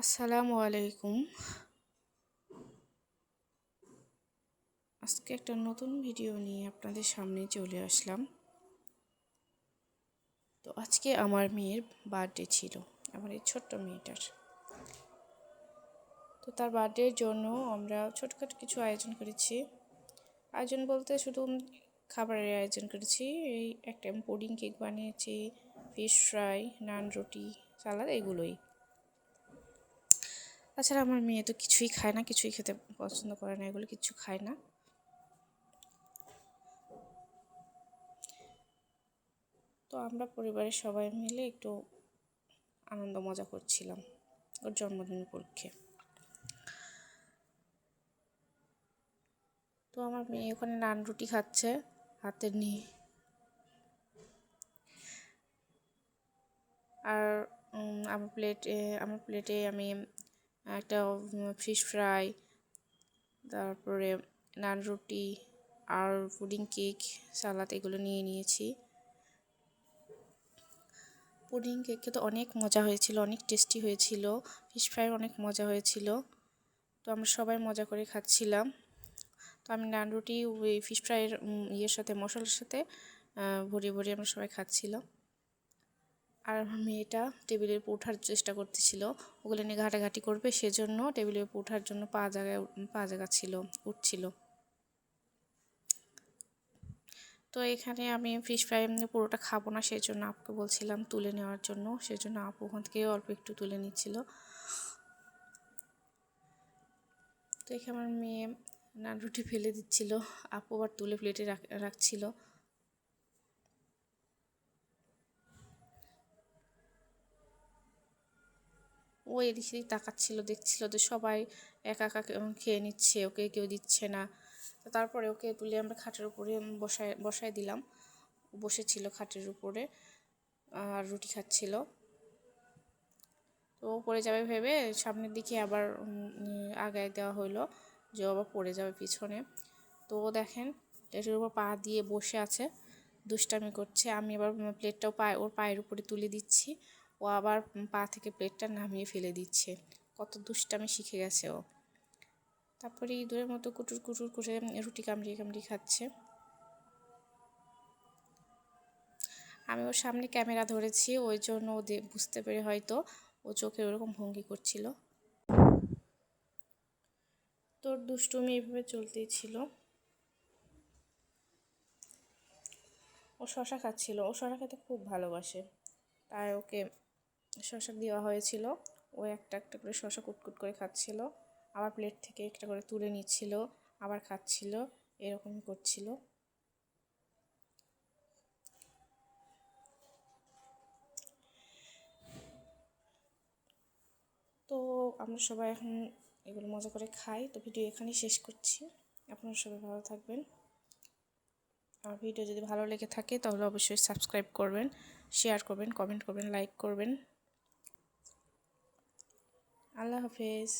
আসসালামু আলাইকুম। আজকে একটা নতুন ভিডিও নিয়ে আপনাদের সামনে চলে আসলাম। তো আজকে আমার মেয়ের বার্থডে ছিল, আমার এই ছোট্ট মেয়েটার। তো তার বার্থডের জন্য আমরা ছোটখাটো কিছু আয়োজন করেছি। আয়োজন বলতে শুধু খাবারের আয়োজন করেছি। এই একটা পুডিং কেক বানিয়েছি, ফিশ ফ্রাই, নান রুটি, সালাদ, এগুলোই। তাছাড়া আমার মেয়ে তো কিছুই খায় না, কিছুই খেতে পছন্দ করে না, এগুলো কিছু খায় না। তো আমরা পরিবারের সবাই মিলে একটু আনন্দ মজা করছিলাম ওর জন্মদিন উপলক্ষে। তো আমার মেয়ে ওখানে নান রুটি খাচ্ছে হাতে নিয়ে, আর আমার প্লেটে আমি একটা ফিশ ফ্রাই, তারপরে নান রুটি আর পুডিং কেক, সালাদ এগুলো নিয়ে নিয়েছি। পুডিং কেক খেতে অনেক মজা হয়েছিল, অনেক টেস্টি হয়েছিল। ফিশ ফ্রাই অনেক মজা হয়েছিল। তো আমরা সবাই মজা করে খাচ্ছিলাম। তো আমি নান রুটি ওই ফিশ ফ্রাইয়ের সাথে, মশলার সাথে ভরিয়ে ভরিয়ে আমরা সবাই খাচ্ছিলাম। আর আমার মেয়েটা টেবিলের উপর ওঠার চেষ্টা করতেছিল, ওগুলো নিয়ে ঘাটাঘাটি করবে, সেজন্য টেবিলের উপর ওঠার জন্য পা জাগাচ্ছিল, উঠছিল। তো এখানে আমি ফিশ ফ্রাই পুরোটা খাবো না, সেজন্য আপুকে বলছিলাম তুলে নেওয়ার জন্য, সেজন্য আপু ওখান থেকে অল্প একটু তুলে নিচ্ছিল। তো এখানে আমার মেয়ে নান রুটি ফেলে দিচ্ছিল, আপু আবার তুলে প্লেটে রাখছিল। ও এদিক সেদিক তাকাচ্ছিল, দেখছিল যে সবাই একা একা খেয়ে নিচ্ছে, ওকে কেউ দিচ্ছে না। তো তারপরে ওকে তুলে আমরা খাটের উপরে বসায় দিলাম। বসেছিল খাটের উপরে আর রুটি খাচ্ছিল। তো ও পড়ে যাবে ভেবে সামনের দিকে আবার আগায় দেওয়া হলো, যে আবার পড়ে যাবে পিছনে। তো দেখেন প্লেটের উপর পা দিয়ে বসে আছে, দুষ্টামি করছে। আমি আবার প্লেটটাও ওর পায়ের উপরে তুলে দিচ্ছি, ও আবার পা থেকে প্লেটটা নামিয়ে ফেলে দিচ্ছে। কত দুষ্টামি শিখে গেছে ও। তারপরে ইঁদুরের মতো কুটুর কুটুর করে রুটি কামড়িয়ে কামড়িয়ে খাচ্ছে। আমি ওর সামনে ক্যামেরা ধরেছি, ওই জন্য ও বুঝতে পেরে হয়তো ও চোখে ওরকম ভঙ্গি করছিল। তোর দুষ্টুমি এইভাবে চলতেই ছিল। ও শশা খাচ্ছিল, ও শশা খেতে খুব ভালোবাসে, তাই ওকে শশা দেওয়া হয়েছিল। ও একটা একটা করে শশা কুটকুট করে খাচ্ছিল, আবার প্লেট থেকে একটা করে তুলে নিচ্ছিল, আবার খাচ্ছিল, এরকমই করছিল। তো আমরা সবাই এখন এগুলো মজা করে খাই। তো ভিডিও এখানেই শেষ করছি। আপনারা সবাই ভালো থাকবেন। আর ভিডিও যদি ভালো লেগে থাকে তাহলে অবশ্যই সাবস্ক্রাইব করবেন, শেয়ার করবেন, কমেন্ট করবেন, লাইক করবেন। আল্লাহ হাফেজ।